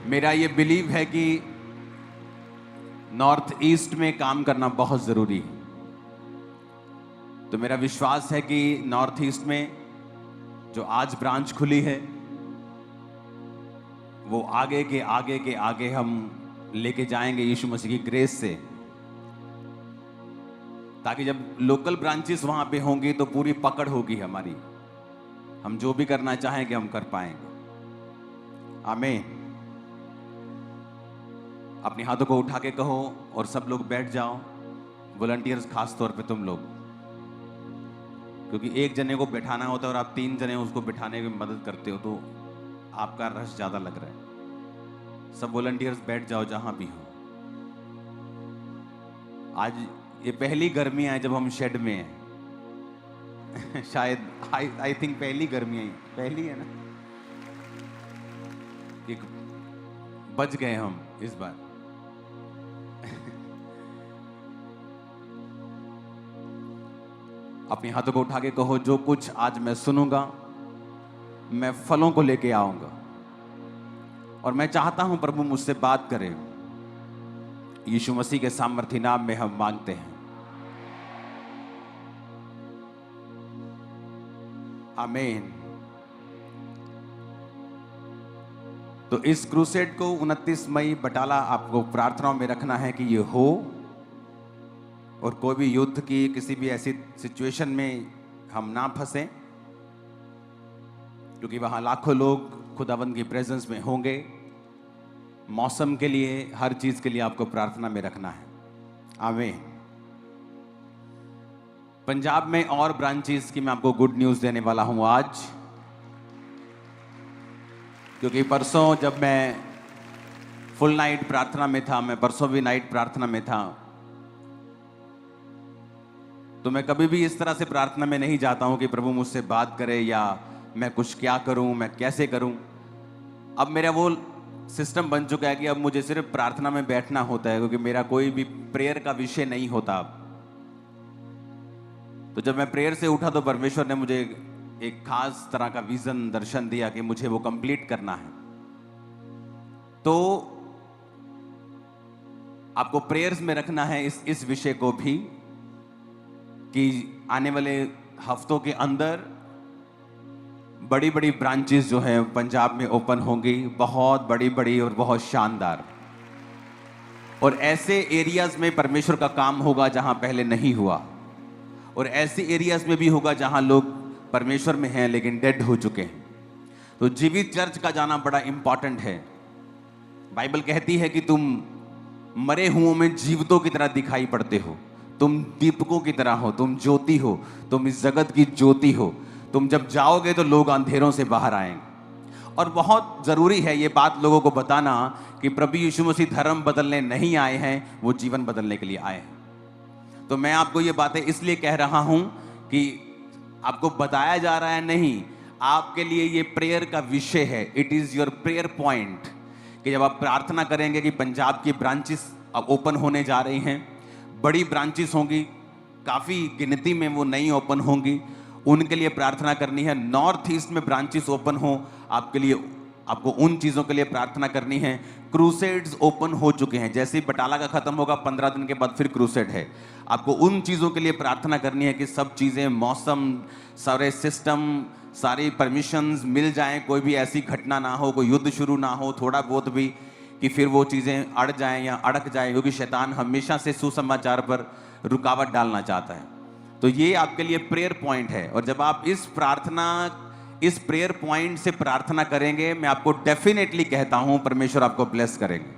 मेरा ये बिलीव है कि नॉर्थ ईस्ट में काम करना बहुत ज़रूरी है। तो मेरा विश्वास है कि नॉर्थ ईस्ट में जो आज ब्रांच खुली है वो आगे के आगे के आगे हम लेके जाएंगे यीशु मसीह की ग्रेस से, ताकि जब लोकल ब्रांचेस वहां पे होंगी तो पूरी पकड़ होगी हमारी, हम जो भी करना चाहेंगे हम कर पाएंगे। आमीन। अपने हाथों को उठा के कहो और सब लोग बैठ जाओ, वॉलंटियर्स खास तौर पे तुम लोग, क्योंकि एक जने को बैठाना होता है और आप 3 जने उसको बैठाने में मदद करते हो तो आपका रश ज्यादा लग रहा है। सब वॉलंटियर्स बैठ जाओ जहां भी हो। आज ये पहली गर्मी है जब हम शेड में हैं। शायद आई थिंक पहली गर्मी है, पहली है ना, एक बच गए हम इस बार। अपने हाथों को उठा के कहो, जो कुछ आज मैं सुनूंगा मैं फलों को लेके आऊंगा और मैं चाहता हूं प्रभु मुझसे बात करे। यीशु मसीह के सामर्थी नाम में हम मांगते हैं, आमीन। तो इस क्रूसेड को 29 मई बटाला आपको प्रार्थनाओं में रखना है कि ये हो, और कोई भी युद्ध की किसी भी ऐसी सिचुएशन में हम ना फंसें, क्योंकि वहां लाखों लोग खुदावंद की प्रेजेंस में होंगे। मौसम के लिए, हर चीज के लिए आपको प्रार्थना में रखना है, आमीन। पंजाब में और ब्रांचेस की मैं आपको गुड न्यूज देने वाला हूं आज, क्योंकि परसों जब मैं फुल नाइट प्रार्थना में था, मैं परसों भी नाइट प्रार्थना में था, तो मैं कभी भी इस तरह से प्रार्थना में नहीं जाता हूं कि प्रभु मुझसे बात करे या मैं कुछ क्या करूं, मैं कैसे करूं। अब मेरा वो सिस्टम बन चुका है कि अब मुझे सिर्फ प्रार्थना में बैठना होता है, क्योंकि मेरा कोई भी प्रेयर का विषय नहीं होता अब। तो जब मैं प्रेयर से उठा तो परमेश्वर ने मुझे एक खास तरह का विजन, दर्शन दिया कि मुझे वो कंप्लीट करना है। तो आपको प्रेयर्स में रखना है इस विषय को भी, कि आने वाले हफ्तों के अंदर बड़ी बड़ी ब्रांचेस जो हैं पंजाब में ओपन होंगी, बहुत बड़ी बड़ी और बहुत शानदार। और ऐसे एरियाज में परमेश्वर का काम होगा जहां पहले नहीं हुआ, और ऐसे एरियाज में भी होगा जहां लोग परमेश्वर में हैं लेकिन डेड हो चुके हैं। तो जीवित चर्च का जाना बड़ा इंपॉर्टेंट है। बाइबल कहती है कि तुम मरे हुओं में जीवितों की तरह दिखाई पड़ते हो, तुम दीपकों की तरह हो, तुम ज्योति हो, तुम इस जगत की ज्योति हो। तुम जब जाओगे तो लोग अंधेरों से बाहर आएंगे। और बहुत जरूरी है ये बात लोगों को बताना कि प्रभु यीशु मसीह धर्म बदलने नहीं आए हैं, वो जीवन बदलने के लिए आए हैं। तो मैं आपको ये बातें इसलिए कह रहा हूं कि आपको बताया जा रहा है नहीं, आपके लिए ये प्रेयर का विषय है। It is your prayer point, कि जब आप प्रार्थना करेंगे कि पंजाब की ब्रांचेस अब ओपन होने जा रही हैं, बड़ी ब्रांचेस होंगी, काफी गिनती में वो नई ओपन होंगी, उनके लिए प्रार्थना करनी है। नॉर्थ ईस्ट में ब्रांचेस ओपन हो आपके लिए, आपको उन चीजों के लिए प्रार्थना करनी है। क्रूसेड्स ओपन हो चुके हैं, जैसे ही बटाला का खत्म होगा 15 दिन के बाद फिर क्रूसेड है। आपको उन चीजों के लिए प्रार्थना करनी है कि सब चीजें, मौसम, सारे सिस्टम, सारी परमिशंस मिल जाएं, कोई भी ऐसी घटना ना हो, कोई युद्ध शुरू ना हो थोड़ा बहुत भी, कि फिर वो चीजें अड़ जाएं या अड़क जाएं, क्योंकि शैतान हमेशा से सुसमाचार पर रुकावट डालना चाहता है। तो ये आपके लिए प्रेयर पॉइंट है। और जब आप इस प्रेयर पॉइंट से प्रार्थना करेंगे, मैं आपको डेफिनेटली कहता हूं परमेश्वर आपको ब्लेस करेंगे।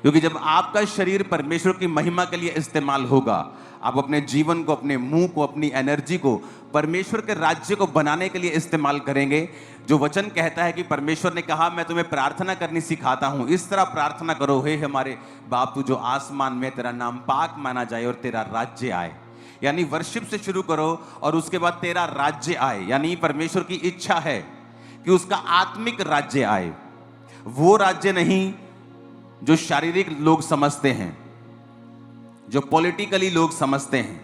क्योंकि जब आपका शरीर परमेश्वर की महिमा के लिए इस्तेमाल होगा, आप अपने जीवन को, अपने मुंह को, अपनी एनर्जी को परमेश्वर के राज्य को बनाने के लिए इस्तेमाल करेंगे। जो वचन कहता है कि परमेश्वर ने कहा मैं तुम्हें प्रार्थना करनी सिखाता हूं, इस तरह प्रार्थना करो, हे हमारे बाप तू जो आसमान में, तेरा नाम पाक माना जाए और तेरा राज्य आए। यानी वर्शिप से शुरू करो और उसके बाद तेरा राज्य आए, यानी परमेश्वर की इच्छा है कि उसका आत्मिक राज्य आए। वो राज्य नहीं जो शारीरिक लोग समझते हैं, जो पॉलिटिकली लोग समझते हैं,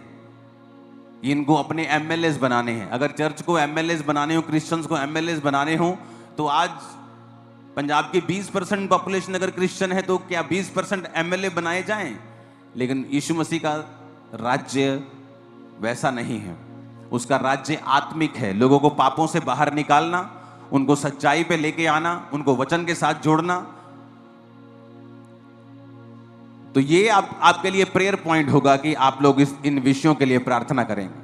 इनको अपने एमएलएस बनाने हैं। अगर चर्च को एमएलएस बनाने हो, क्रिश्चियंस को एमएलएस बनाने हो, तो आज पंजाब की 20% पॉपुलेशन अगर क्रिश्चियन है तो क्या 20% एमएलए बनाए जाएं? लेकिन यीशु मसीह का राज्य वैसा नहीं है। उसका राज्य आत्मिक है, लोगों को पापों से बाहर निकालना, उनको सच्चाई पे लेके आना, उनको वचन के साथ जोड़ना। तो ये आपके लिए प्रेयर पॉइंट होगा कि आप लोग इन विषयों के लिए प्रार्थना करेंगे।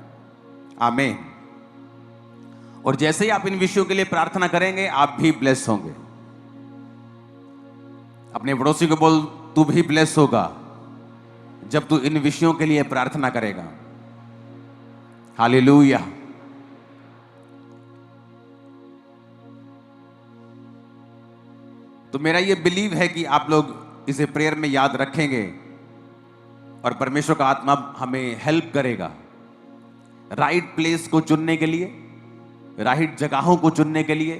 आमीन। और जैसे ही आप इन विषयों के लिए प्रार्थना करेंगे आप भी ब्लेस होंगे। अपने पड़ोसी को बोल, तू भी ब्लेस होगा जब तू इन विषयों के लिए प्रार्थना करेगा। हालेलुया। तो मेरा ये बिलीव है कि आप लोग इसे प्रेयर में याद रखेंगे और परमेश्वर का आत्मा हमें हेल्प करेगा राइट प्लेस को चुनने के लिए, राइट जगहों को चुनने के लिए,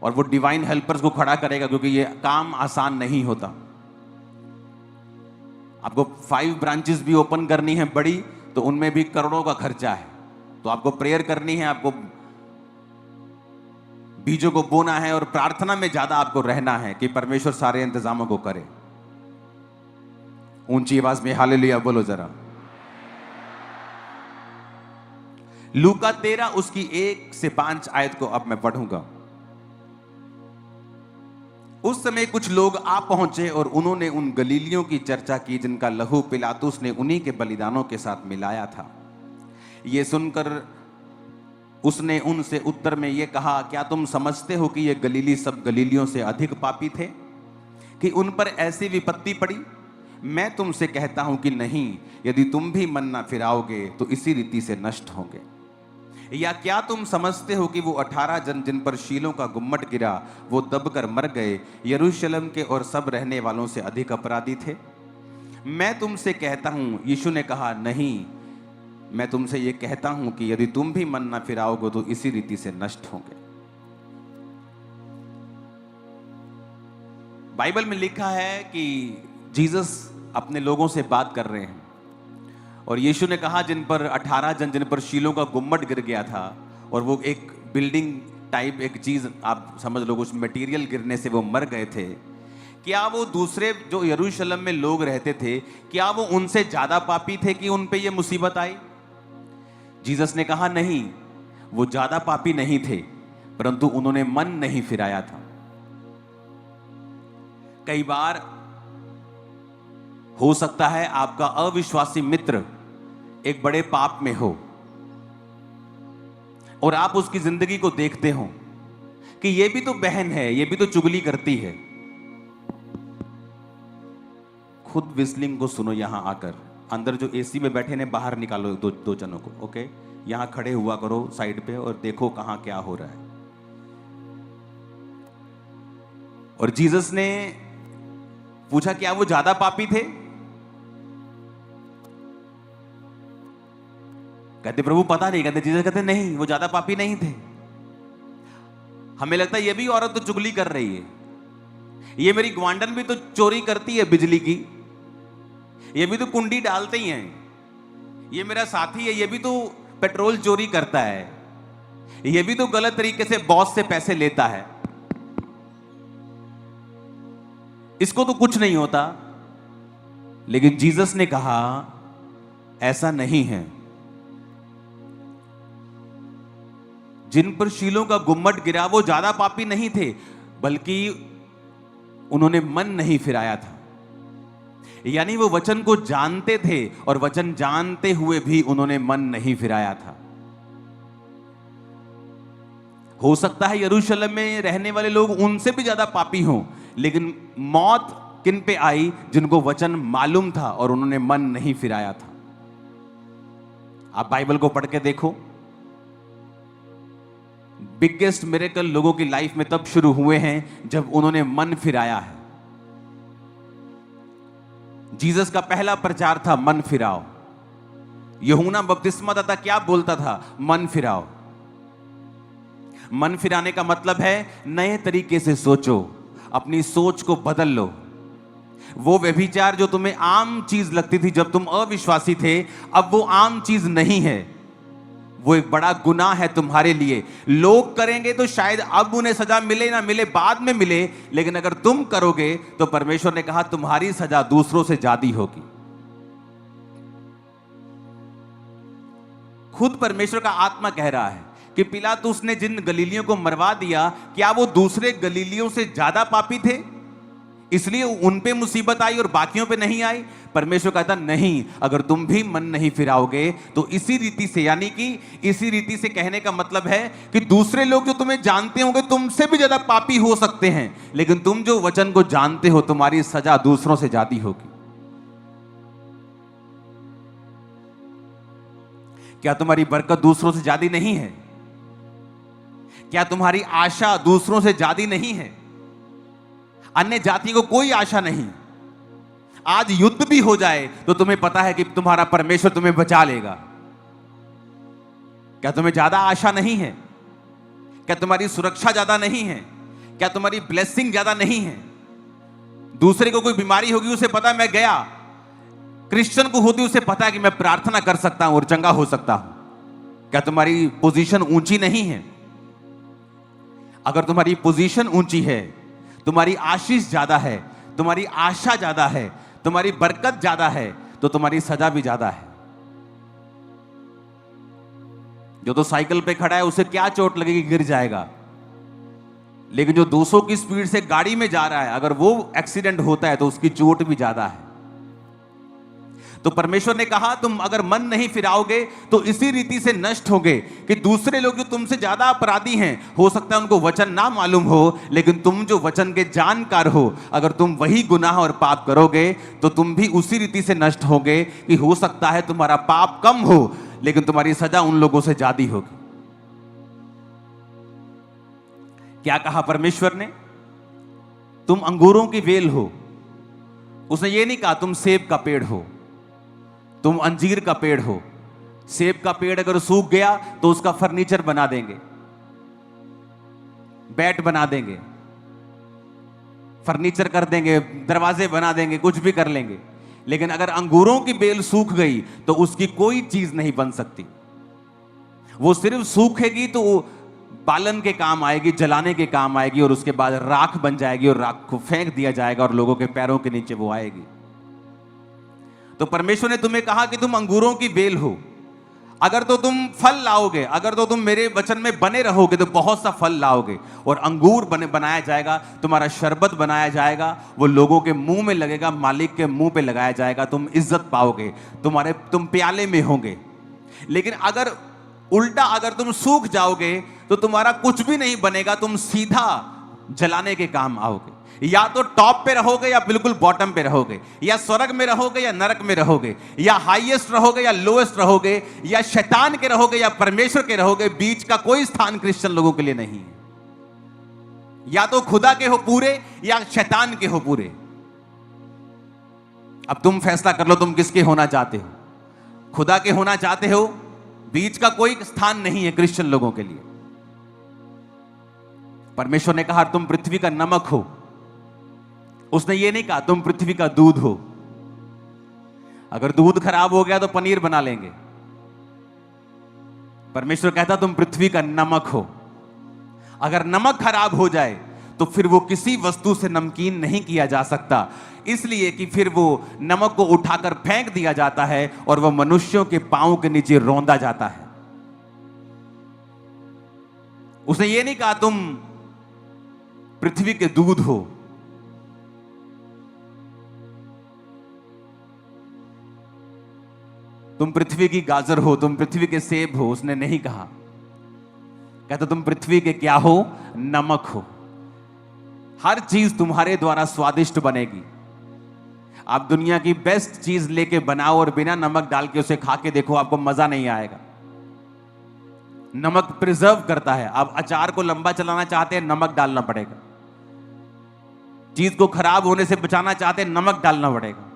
और वो डिवाइन हेल्पर्स को खड़ा करेगा, क्योंकि ये काम आसान नहीं होता। आपको 5 ब्रांचेस भी ओपन करनी है बड़ी, तो उनमें भी करोड़ों का खर्चा है। तो आपको प्रेयर करनी है, आपको बीजों को बोना है और प्रार्थना में ज्यादा आपको रहना है कि परमेश्वर सारे इंतजामों को करे। ऊंची आवाज में हालेलुया बोलो जरा। लूका 13 उसकी 1 से 5 आयत को अब मैं पढ़ूंगा। उस समय कुछ लोग आ पहुंचे और उन्होंने उन गलीलियों की चर्चा की जिनका लहू पिलातुस ने उन्हीं के बलिदानों के साथ मिलाया था। ये सुनकर उसने उनसे उत्तर में यह कहा, क्या तुम समझते हो कि ये गलीली सब गलीलियों से अधिक पापी थे कि उन पर ऐसी विपत्ति पड़ी? मैं तुमसे कहता हूं कि नहीं, यदि तुम भी मन ना फिराओगे तो इसी रीति से नष्ट होंगे। या क्या तुम समझते हो कि वो 18 जन जिन पर शीलों का गुम्मट गिरा वो दबकर मर गए, यरूशलेम के और सब रहने वालों से अधिक अपराधी थे? मैं तुमसे कहता हूं, यीशु ने कहा, नहीं, मैं तुमसे ये कहता हूं कि यदि तुम भी मन ना फिराओगे तो इसी रीति से नष्ट होंगे। बाइबल में लिखा है कि जीसस अपने लोगों से बात कर रहे हैं और यीशु ने कहा जिन पर 18 जन जिन पर शीलों का गुम्मट गिर गया था, और वो एक बिल्डिंग टाइप एक चीज आप समझ लो, कुछ मटेरियल गिरने से वो मर गए थे। क्या वो दूसरे जो यरूशलेम में लोग रहते थे, क्या वो उनसे ज्यादा पापी थे कि उन पे ये मुसीबत आई? जीसस ने कहा नहीं, वो ज्यादा पापी नहीं थे, परंतु उन्होंने मन नहीं फिराया था। कई बार हो सकता है आपका अविश्वासी मित्र एक बड़े पाप में हो और आप उसकी जिंदगी को देखते हो कि ये भी तो बहन है, ये भी तो चुगली करती है। खुद विस्लिंग को सुनो यहां आकर। अंदर जो एसी में बैठे ने बाहर निकालो दो जनों को, ओके? यहां खड़े हुआ करो साइड पे और देखो कहां क्या हो रहा है। और जीसस ने पूछा क्या वो ज्यादा पापी थे? कहते प्रभु पता नहीं। कहते जीसस कहते नहीं, वो ज्यादा पापी नहीं थे। हमें लगता है ये भी औरत तो चुगली कर रही है, ये मेरी ग्वांडन भी तो चोरी करती है बिजली की, ये भी तो कुंडी डालते ही हैं, ये मेरा साथी है, ये भी तो पेट्रोल चोरी करता है, ये भी तो गलत तरीके से बॉस से पैसे लेता है, इसको तो कुछ नहीं होता। लेकिन जीसस ने कहा ऐसा नहीं है। जिन पर शीलों का गुम्मट गिरा वो ज्यादा पापी नहीं थे, बल्कि उन्होंने मन नहीं फिराया था। यानी वो वचन को जानते थे और वचन जानते हुए भी उन्होंने मन नहीं फिराया था। हो सकता है यरूशलेम में रहने वाले लोग उनसे भी ज्यादा पापी हों, लेकिन मौत किन पे आई? जिनको वचन मालूम था और उन्होंने मन नहीं फिराया था। आप बाइबल को पढ़ के देखो, बिगेस्ट मिरेकल लोगों की लाइफ में तब शुरू हुए हैं जब उन्होंने मन फिराया है। जीसस का पहला प्रचार था मन फिराओ। यूहन्ना बपतिस्मादाता क्या बोलता था? मन फिराओ। मन फिराने का मतलब है नए तरीके से सोचो, अपनी सोच को बदल लो। वो व्यभिचार जो तुम्हें आम चीज लगती थी जब तुम अविश्वासी थे, अब वो आम चीज नहीं है, वो एक बड़ा गुनाह है तुम्हारे लिए। लोग करेंगे तो शायद अब उन्हें सजा मिले ना मिले, बाद में मिले, लेकिन अगर तुम करोगे तो परमेश्वर ने कहा तुम्हारी सजा दूसरों से ज्यादा होगी। खुद परमेश्वर का आत्मा कह रहा है कि पिलातुस ने जिन गलीलियों को मरवा दिया, क्या वो दूसरे गलीलियों से ज्यादा पापी थे इसलिए उन पे मुसीबत आई और बाकियों पे नहीं आई? परमेश्वर कहता नहीं, अगर तुम भी मन नहीं फिराओगे तो इसी रीति से, यानी कि इसी रीति से कहने का मतलब है कि दूसरे लोग जो तुम्हें जानते होंगे तुमसे भी ज्यादा पापी हो सकते हैं, लेकिन तुम जो वचन को जानते हो तुम्हारी सजा दूसरों से ज्यादा होगी। क्या तुम्हारी बरकत दूसरों से ज्यादा नहीं है? क्या तुम्हारी आशा दूसरों से ज्यादा नहीं है? अन्य जाति को कोई आशा नहीं। आज युद्ध भी हो जाए तो तुम्हें पता है कि तुम्हारा परमेश्वर तुम्हें बचा लेगा। क्या तुम्हें ज्यादा आशा नहीं है? क्या तुम्हारी सुरक्षा ज्यादा नहीं है? क्या तुम्हारी ब्लेसिंग ज्यादा नहीं है? दूसरे को कोई बीमारी होगी उसे पता है मैं गया, क्रिश्चियन को होती उसे पता है कि मैं प्रार्थना कर सकता हूं और चंगा हो सकता हूं। क्या तुम्हारी पोजीशन ऊंची नहीं है? अगर तुम्हारी पोजीशन ऊंची है, तुम्हारी आशीष ज्यादा है, तुम्हारी आशा ज्यादा है, तुम्हारी बरकत ज्यादा है, तो तुम्हारी सजा भी ज्यादा है। जो तो साइकिल पे खड़ा है उसे क्या चोट लगेगी, गिर जाएगा, लेकिन जो 200 की स्पीड से गाड़ी में जा रहा है अगर वो एक्सीडेंट होता है तो उसकी चोट भी ज्यादा है। तो परमेश्वर ने कहा तुम अगर मन नहीं फिराओगे तो इसी रीति से नष्ट होगे कि दूसरे लोग जो तुमसे ज्यादा अपराधी हैं, हो सकता है उनको वचन ना मालूम हो, लेकिन तुम जो वचन के जानकार हो, अगर तुम वही गुनाह और पाप करोगे तो तुम भी उसी रीति से नष्ट होगे कि हो सकता है तुम्हारा पाप कम हो लेकिन तुम्हारी सजा उन लोगों से ज्यादा होगी। क्या कहा परमेश्वर ने? तुम अंगूरों की वेल हो। उसने ये नहीं कहा तुम सेब का पेड़ हो, तुम अंजीर का पेड़ हो। सेब का पेड़ अगर सूख गया तो उसका फर्नीचर बना देंगे, बैट बना देंगे, फर्नीचर कर देंगे, दरवाजे बना देंगे, कुछ भी कर लेंगे। लेकिन अगर अंगूरों की बेल सूख गई तो उसकी कोई चीज नहीं बन सकती। वो सिर्फ सूखेगी तो वो बालन के काम आएगी, जलाने के काम आएगी, और उसके बाद राख बन जाएगी और राख को फेंक दिया जाएगा और लोगों के पैरों के नीचे वो आएगी। तो परमेश्वर ने तुम्हें कहा कि तुम अंगूरों की बेल हो। अगर तो तुम फल लाओगे, अगर तो तुम मेरे वचन में बने रहोगे तो बहुत सा फल लाओगे, और अंगूर बनाया जाएगा, तुम्हारा शरबत बनाया जाएगा, वो लोगों के मुंह में लगेगा, मालिक के मुंह पे लगाया जाएगा, तुम इज्जत पाओगे, तुम प्याले में होंगे। लेकिन अगर उल्टा अगर तुम सूख जाओगे तो तुम्हारा कुछ भी नहीं बनेगा, तुम सीधा जलाने के काम आओगे। या तो टॉप पे रहोगे या बिल्कुल बॉटम पे रहोगे, या स्वर्ग में रहोगे या नरक में रहोगे, या हाईएस्ट रहोगे या लोएस्ट रहोगे, या शैतान के रहोगे या परमेश्वर के रहोगे। बीच का कोई स्थान क्रिश्चियन लोगों के लिए नहीं है। या तो खुदा के हो पूरे या शैतान के हो पूरे। अब तुम फैसला कर लो तुम किसके होना चाहते हो। खुदा के होना चाहते हो, बीच का कोई स्थान नहीं है क्रिश्चियन लोगों के लिए। परमेश्वर ने कहा तुम पृथ्वी का नमक हो। उसने ये नहीं कहा तुम पृथ्वी का दूध हो। अगर दूध खराब हो गया तो पनीर बना लेंगे। परमेश्वर कहता तुम पृथ्वी का नमक हो। अगर नमक खराब हो जाए तो फिर वो किसी वस्तु से नमकीन नहीं किया जा सकता, इसलिए कि फिर वो नमक को उठाकर फेंक दिया जाता है और वह मनुष्यों के पांव के नीचे रौंदा जाता है। उसने ये नहीं कहा तुम पृथ्वी के दूध हो। तुम पृथ्वी की गाजर हो, तुम पृथ्वी के सेब हो। उसने नहीं कहा। कहता तुम पृथ्वी के क्या हो? नमक हो। हर चीज तुम्हारे द्वारा स्वादिष्ट बनेगी। आप दुनिया की बेस्ट चीज लेके बनाओ और बिना नमक डाल के उसे खा के देखो, आपको मजा नहीं आएगा। नमक प्रिजर्व करता है। आप अचार को लंबा चलाना चाहते हैं, नमक डालना पड़ेगा। चीज को खराब होने से बचाना चाहते हैं, नमक डालना पड़ेगा।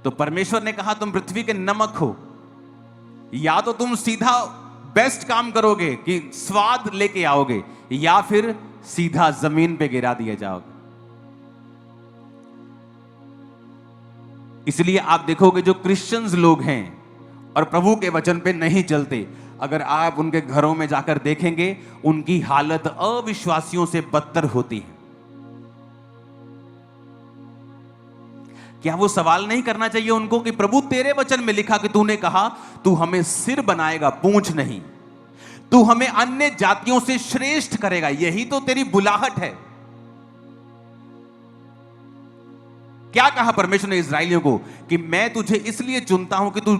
तो परमेश्वर ने कहा तुम पृथ्वी के नमक हो। या तो तुम सीधा बेस्ट काम करोगे कि स्वाद लेके आओगे, या फिर सीधा जमीन पे गिरा दिए जाओगे। इसलिए आप देखोगे जो क्रिश्चियंस लोग हैं और प्रभु के वचन पे नहीं चलते, अगर आप उनके घरों में जाकर देखेंगे, उनकी हालत अविश्वासियों से बदतर होती है। क्या वो सवाल नहीं करना चाहिए उनको कि प्रभु तेरे वचन में लिखा कि तूने कहा तू हमें सिर बनाएगा, पूंछ नहीं, तू हमें अन्य जातियों से श्रेष्ठ करेगा, यही तो तेरी बुलाहट है। क्या कहा परमेश्वर ने इस्राएलियों को कि मैं तुझे इसलिए चुनता हूं कि तू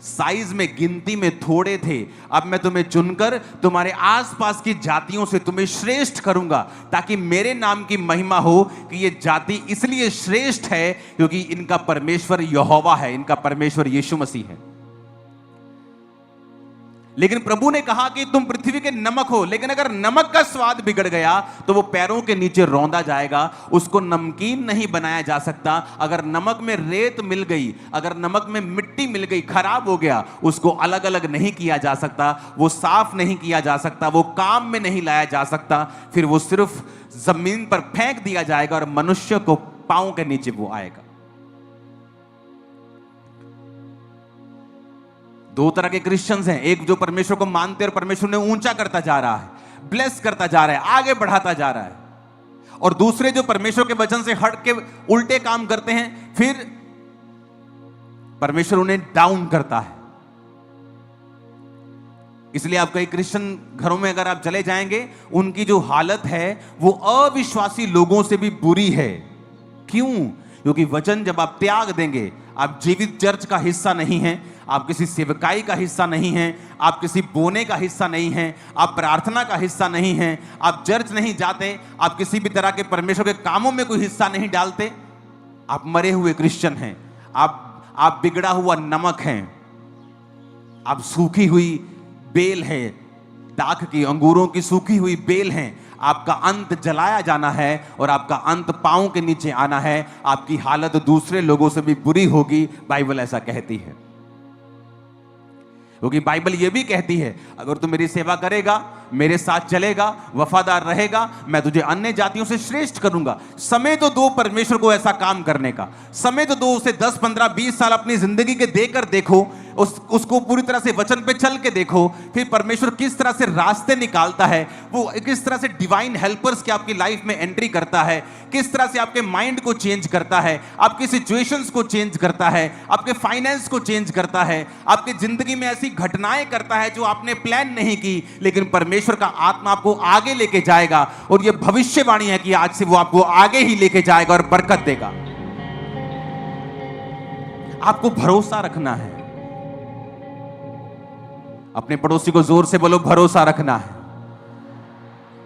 साइज में, गिनती में थोड़े थे, अब मैं तुम्हें चुनकर तुम्हारे आसपास की जातियों से तुम्हें श्रेष्ठ करूंगा, ताकि मेरे नाम की महिमा हो कि ये जाति इसलिए श्रेष्ठ है क्योंकि इनका परमेश्वर यहोवा है, इनका परमेश्वर यीशु मसीह है। लेकिन प्रभु ने कहा कि तुम पृथ्वी के नमक हो, लेकिन अगर नमक का स्वाद बिगड़ गया तो वो पैरों के नीचे रौंदा जाएगा, उसको नमकीन नहीं बनाया जा सकता। अगर नमक में रेत मिल गई, अगर नमक में मिट्टी मिल गई, खराब हो गया, उसको अलग अलग नहीं किया जा सकता, वो साफ नहीं किया जा सकता, वो काम में नहीं लाया जा सकता, फिर वो सिर्फ जमीन पर फेंक दिया जाएगा और मनुष्य को पांव के नीचे वो आएगा। दो तरह के क्रिश्चियंस हैं, एक जो परमेश्वर को मानते हैं और परमेश्वर ने ऊंचा करता जा रहा है, ब्लेस करता जा रहा है, आगे बढ़ाता जा रहा है, और दूसरे जो परमेश्वर के वचन से हट के उल्टे काम करते हैं, फिर परमेश्वर उन्हें डाउन करता है। इसलिए आप कई क्रिश्चियन घरों में अगर आप चले जाएंगे, उनकी जो हालत है वो अविश्वासी लोगों से भी बुरी है। क्यों? क्योंकि वचन जब आप त्याग देंगे, आप जीवित चर्च का हिस्सा नहीं हैं, आप किसी सेवकाई का हिस्सा नहीं हैं, आप किसी बोने का हिस्सा नहीं हैं, आप प्रार्थना का हिस्सा नहीं हैं, आप चर्च नहीं जाते, आप किसी भी तरह के परमेश्वर के कामों में कोई हिस्सा नहीं डालते, आप मरे हुए क्रिश्चियन हैं, आप बिगड़ा हुआ नमक हैं, आप सूखी हुई बेल है, दाख की, अंगूरों की सूखी हुई बेल हैं। आपका अंत जलाया जाना है और आपका अंत पांव के नीचे आना है। आपकी हालत दूसरे लोगों से भी बुरी होगी, बाइबल ऐसा कहती है। क्योंकि बाइबल यह भी कहती है, अगर तू मेरी सेवा करेगा, मेरे साथ चलेगा, वफादार रहेगा, मैं तुझे अन्य जातियों से श्रेष्ठ करूंगा। समय तो दो परमेश्वर को ऐसा काम करने का, समय तो दो, उसे 10, 15, 20 साल अपनी जिंदगी के देकर देखो, उसको पूरी तरह से वचन पे चल के देखो, फिर परमेश्वर किस तरह से रास्ते निकालता है, वो किस तरह से डिवाइन हेल्पर्स की आपकी लाइफ में एंट्री करता है, किस तरह से आपके माइंड को चेंज करता है, आपकी सिचुएशंस को चेंज करता है, आपके फाइनेंस को चेंज करता है, आपकी जिंदगी में ऐसी घटनाएं करता है जो आपने प्लान नहीं की, लेकिन परमेश्वर का आत्मा आपको आगे लेके जाएगा। और यह भविष्यवाणी है कि आज से वो आपको आगे ही लेके जाएगा और बरकत देगा। आपको भरोसा रखना है। अपने पड़ोसी को जोर से बोलो, भरोसा रखना है।